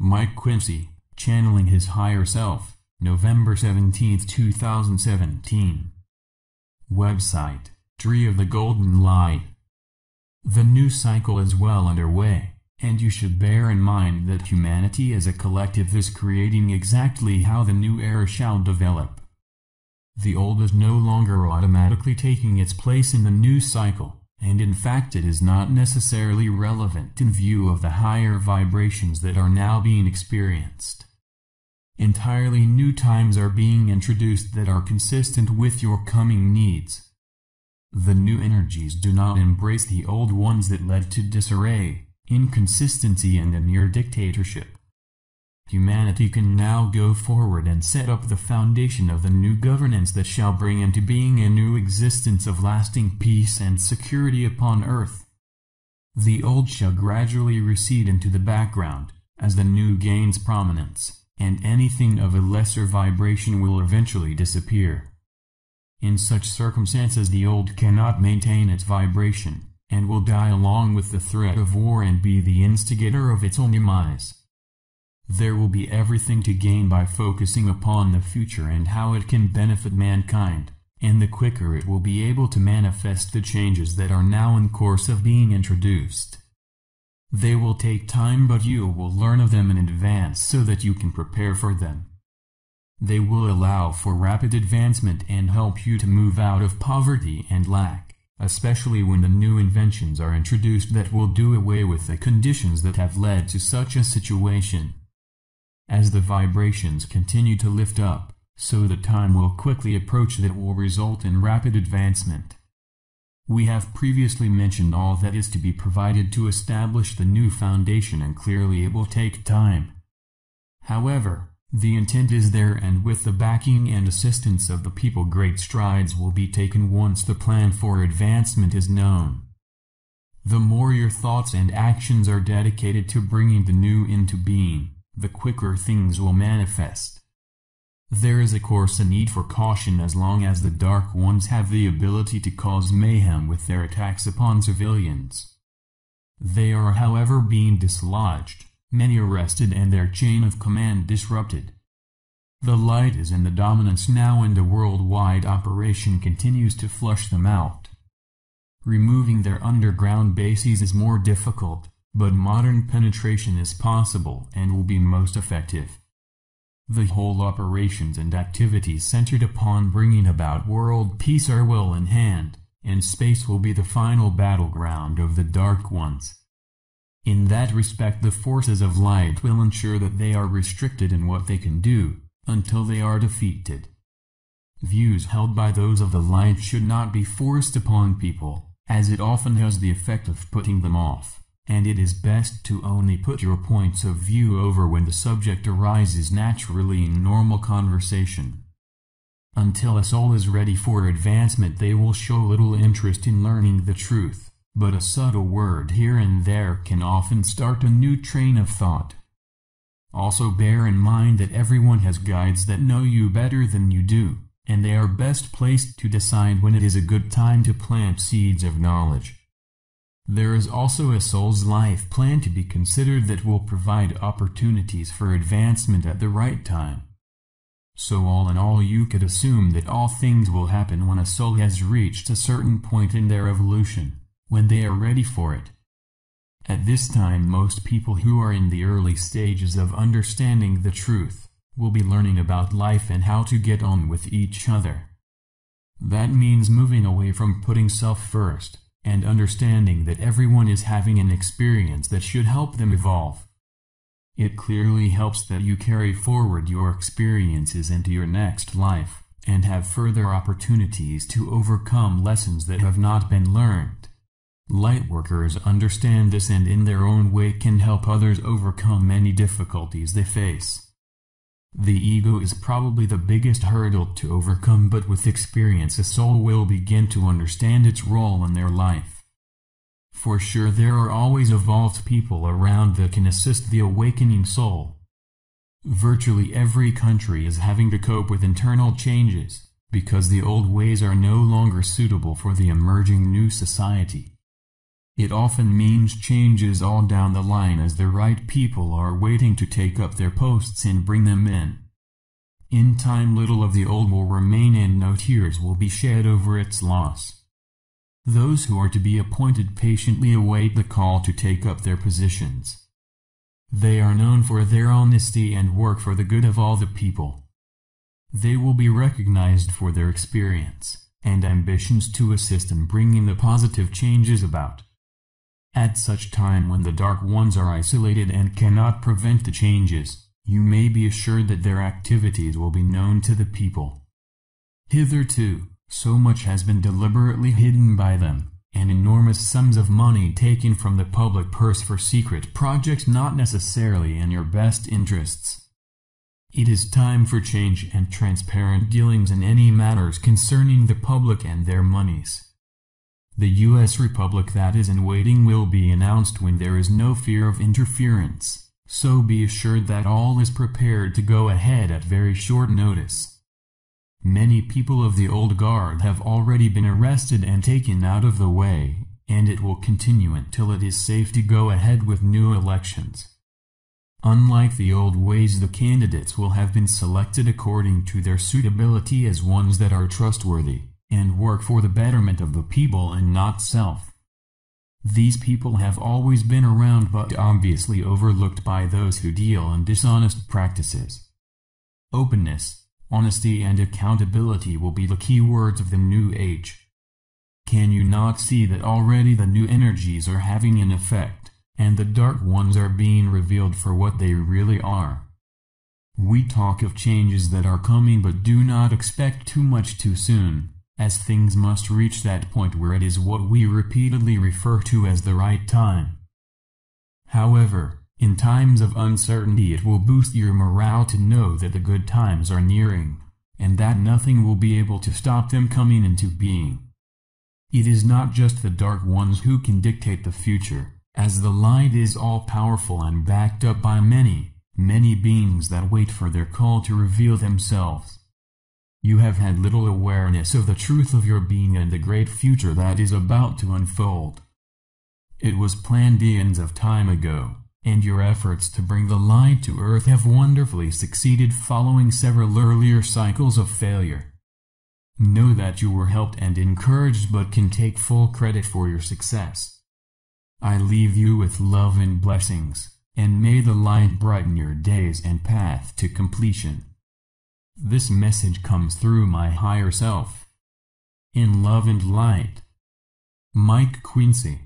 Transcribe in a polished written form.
Mike Quinsey, channeling his higher self, November 17, 2017. Website, Tree of the Golden Light. The new cycle is well underway, and you should bear in mind that humanity as a collective is creating exactly how the new era shall develop. The old is no longer automatically taking its place in the new cycle, and in fact it is not necessarily relevant in view of the higher vibrations that are now being experienced. Entirely new times are being introduced that are consistent with your coming needs. The new energies do not embrace the old ones that led to disarray, inconsistency, and a near dictatorship. Humanity can now go forward and set up the foundation of the new governance that shall bring into being a new existence of lasting peace and security upon earth. The old shall gradually recede into the background, as the new gains prominence, and anything of a lesser vibration will eventually disappear. In such circumstances the old cannot maintain its vibration, and will die along with the threat of war and be the instigator of its own demise. There will be everything to gain by focusing upon the future and how it can benefit mankind, and the quicker it will be able to manifest the changes that are now in course of being introduced. They will take time, but you will learn of them in advance so that you can prepare for them. They will allow for rapid advancement and help you to move out of poverty and lack, especially when the new inventions are introduced that will do away with the conditions that have led to such a situation. As the vibrations continue to lift up, so the time will quickly approach that will result in rapid advancement. We have previously mentioned all that is to be provided to establish the new foundation, and clearly it will take time. However, the intent is there, and with the backing and assistance of the people great strides will be taken once the plan for advancement is known. The more your thoughts and actions are dedicated to bringing the new into being, the quicker things will manifest. There is of course a need for caution as long as the Dark Ones have the ability to cause mayhem with their attacks upon civilians. They are however being dislodged, many arrested, and their chain of command disrupted. The light is in the dominance now, and a worldwide operation continues to flush them out. Removing their underground bases is more difficult, but modern penetration is possible and will be most effective. The whole operations and activities centered upon bringing about world peace are well in hand, and space will be the final battleground of the Dark Ones. In that respect, the forces of light will ensure that they are restricted in what they can do, until they are defeated. Views held by those of the light should not be forced upon people, as it often has the effect of putting them off. And it is best to only put your points of view over when the subject arises naturally in normal conversation. Until a soul is ready for advancement, they will show little interest in learning the truth, but a subtle word here and there can often start a new train of thought. Also bear in mind that everyone has guides that know you better than you do, and they are best placed to decide when it is a good time to plant seeds of knowledge. There is also a soul's life plan to be considered that will provide opportunities for advancement at the right time. So all in all, you could assume that all things will happen when a soul has reached a certain point in their evolution, when they are ready for it. At this time, most people who are in the early stages of understanding the truth will be learning about life and how to get on with each other. That means moving away from putting self first, and understanding that everyone is having an experience that should help them evolve. It clearly helps that you carry forward your experiences into your next life, and have further opportunities to overcome lessons that have not been learned. Lightworkers understand this and in their own way can help others overcome many difficulties they face. The ego is probably the biggest hurdle to overcome, but with experience a soul will begin to understand its role in their life. For sure there are always evolved people around that can assist the awakening soul. Virtually every country is having to cope with internal changes, because the old ways are no longer suitable for the emerging new society. It often means changes all down the line as the right people are waiting to take up their posts and bring them in. In time, little of the old will remain and no tears will be shed over its loss. Those who are to be appointed patiently await the call to take up their positions. They are known for their honesty and work for the good of all the people. They will be recognized for their experience and ambitions to assist in bringing the positive changes about. At such time when the Dark Ones are isolated and cannot prevent the changes, you may be assured that their activities will be known to the people. Hitherto, so much has been deliberately hidden by them, and enormous sums of money taken from the public purse for secret projects not necessarily in your best interests. It is time for change and transparent dealings in any matters concerning the public and their monies. The U.S. Republic that is in waiting will be announced when there is no fear of interference, so be assured that all is prepared to go ahead at very short notice. Many people of the old guard have already been arrested and taken out of the way, and it will continue until it is safe to go ahead with new elections. Unlike the old ways, the candidates will have been selected according to their suitability as ones that are trustworthy and work for the betterment of the people and not self. These people have always been around but obviously overlooked by those who deal in dishonest practices. Openness, honesty and accountability will be the key words of the new age. Can you not see that already the new energies are having an effect, and the Dark Ones are being revealed for what they really are? We talk of changes that are coming but do not expect too much too soon, as things must reach that point where it is what we repeatedly refer to as the right time. However, in times of uncertainty it will boost your morale to know that the good times are nearing, and that nothing will be able to stop them coming into being. It is not just the Dark Ones who can dictate the future, as the light is all-powerful and backed up by many, many beings that wait for their call to reveal themselves. You have had little awareness of the truth of your being and the great future that is about to unfold. It was planned eons of time ago, and your efforts to bring the light to earth have wonderfully succeeded following several earlier cycles of failure. Know that you were helped and encouraged but can take full credit for your success. I leave you with love and blessings, and may the light brighten your days and path to completion. This message comes through my higher self. In love and light. Mike Quinsey.